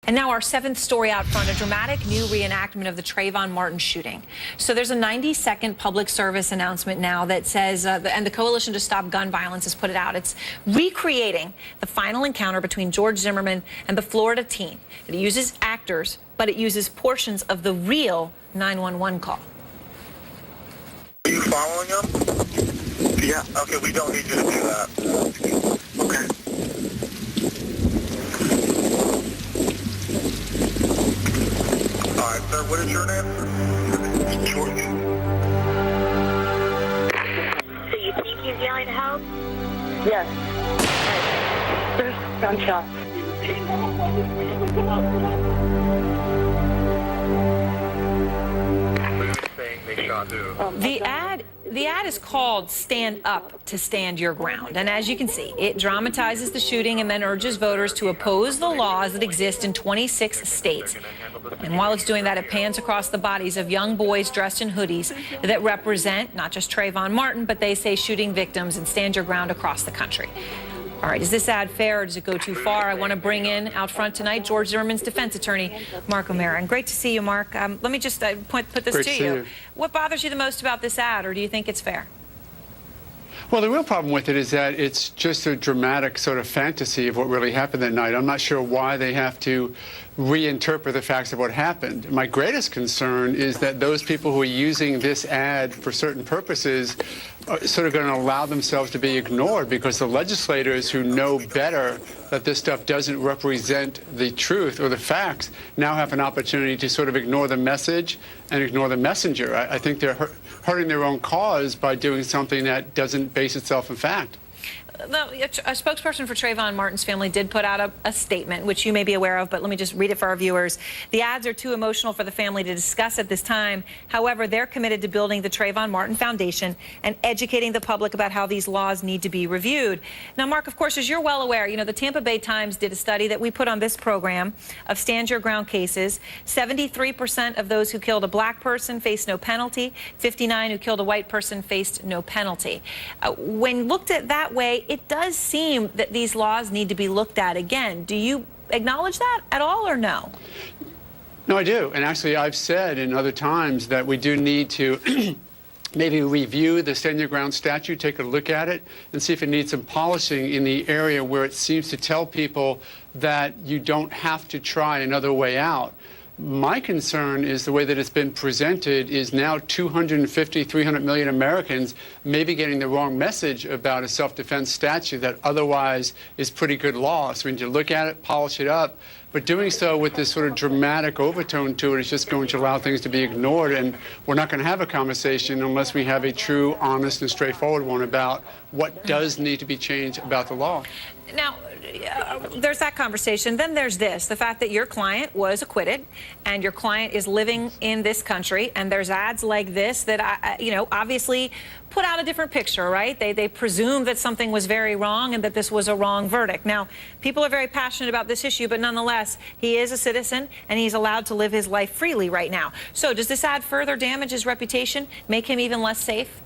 And now our seventh story out front, a dramatic new reenactment of the Trayvon Martin shooting. So there's a 90-second public service announcement now that says, and the Coalition to Stop Gun Violence has put it out. It's recreating the final encounter between George Zimmerman and the Florida teen. It uses actors, but it uses portions of the real 911 call. Are you following him? Yeah. Okay, we don't need you to do that. Okay. All right, sir, what is your name? George. So you think he's yelling help? Yes. There's gunshots. The ad is called Stand Up to Stand Your Ground. And as you can see, it dramatizes the shooting and then urges voters to oppose the laws that exist in 26 states. And while it's doing that, it pans across the bodies of young boys dressed in hoodies that represent not just Trayvon Martin, but they say shooting victims and stand your ground across the country. All right, is this ad fair or does it go too far? I want to bring in out front tonight George Zimmerman's defense attorney, Mark O'Meara. And great to see you, Mark. Let me just put this to you. What bothers you the most about this ad, or do you think it's fair? Well, the real problem with it is that it's just a dramatic sort of fantasy of what really happened that night. I'm not sure why they have to reinterpret the facts of what happened. My greatest concern is that those people who are using this ad for certain purposes are sort of going to allow themselves to be ignored because the legislators who know better that this stuff doesn't represent the truth or the facts now have an opportunity to sort of ignore the message and ignore the messenger. I think they're hurting their own cause by doing something that doesn't base itself in fact. A spokesperson for Trayvon Martin's family did put out a statement, which you may be aware of, but let me just read it for our viewers. The ads are too emotional for the family to discuss at this time. However, they're committed to building the Trayvon Martin Foundation and educating the public about how these laws need to be reviewed. Now, Mark, of course, as you're well aware, you know, the Tampa Bay Times did a study that we put on this program of stand your ground cases. 73% of those who killed a black person faced no penalty. 59% who killed a white person faced no penalty. When looked at that way, it does seem that these laws need to be looked at again. Do you acknowledge that at all or no? No, I do. And actually, I've said in other times that we do need to maybe review the Stand Your Ground statute, take a look at it, and see if it needs some polishing in the area where it seems to tell people that you don't have to try another way out. My concern is the way that it's been presented is now 250, 300 million Americans maybe getting the wrong message about a self-defense statute that otherwise is pretty good law. So we need to look at it, polish it up, but doing so with this sort of dramatic overtone to it is just going to allow things to be ignored, and we're not going to have a conversation unless we have a true, honest, and straightforward one about what does need to be changed about the law. Now, there's that conversation. Then there's this, the fact that your client was acquitted and your client is living in this country, and there's ads like this that, you know, obviously put out a different picture, right? They presume that something was very wrong and that this was a wrong verdict. Now, people are very passionate about this issue, but nonetheless, he is a citizen and he's allowed to live his life freely right now. So does this ad further damage his reputation, make him even less safe?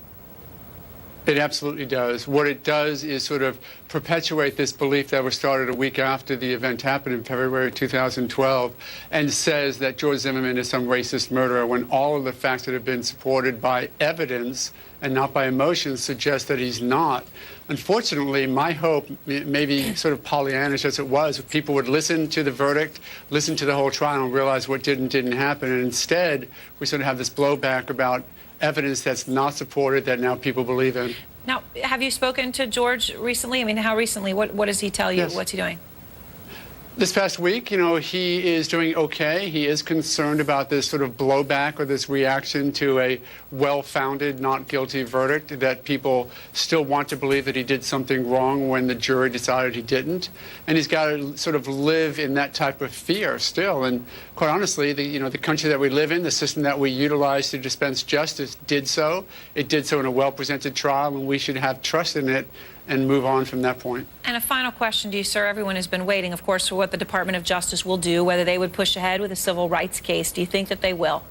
It absolutely does. What it does is sort of perpetuate this belief that was started a week after the event happened in February 2012 and says that George Zimmerman is some racist murderer when all of the facts that have been supported by evidence and not by emotions suggest that he's not. Unfortunately, my hope, maybe sort of Pollyannish as it was, people would listen to the verdict, listen to the whole trial and realize what did and didn't happen. And instead, we sort of have this blowback about evidence that's not supported that now people believe in. Now, have you spoken to George recently? I mean, how recently? What does he tell you? Yes. What's he doing? This past week, you know, he is doing okay. He is concerned about this sort of blowback or this reaction to a well-founded not guilty verdict, that people still want to believe that he did something wrong when the jury decided he didn't. And he's got to sort of live in that type of fear still. And quite honestly, the country that we live in, the system that we utilize to dispense justice did so. It did so in a well-presented trial, and we should have trust in it and move on from that point. And a final question to you, sir. Everyone has been waiting, of course, for what the Department of Justice will do, whether they would push ahead with a civil rights case. Do you think that they will?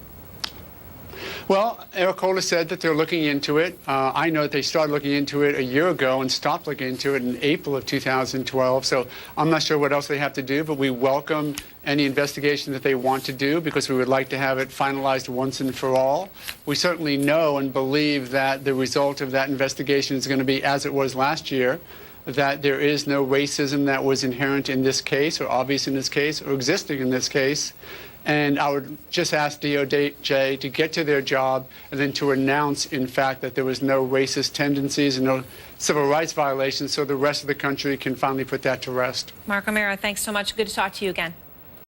Well, Eric Holder said that they're looking into it. I know that they started looking into it a year ago and stopped looking into it in April of 2012. So I'm not sure what else they have to do, but we welcome any investigation that they want to do because we would like to have it finalized once and for all. We certainly know and believe that the result of that investigation is going to be as it was last year, that there is no racism that was inherent in this case or obvious in this case or existing in this case. And I would just ask DOJ to get to their job and then to announce, in fact, that there was no racist tendencies and no civil rights violations so the rest of the country can finally put that to rest. Mark O'Mara, thanks so much. Good to talk to you again.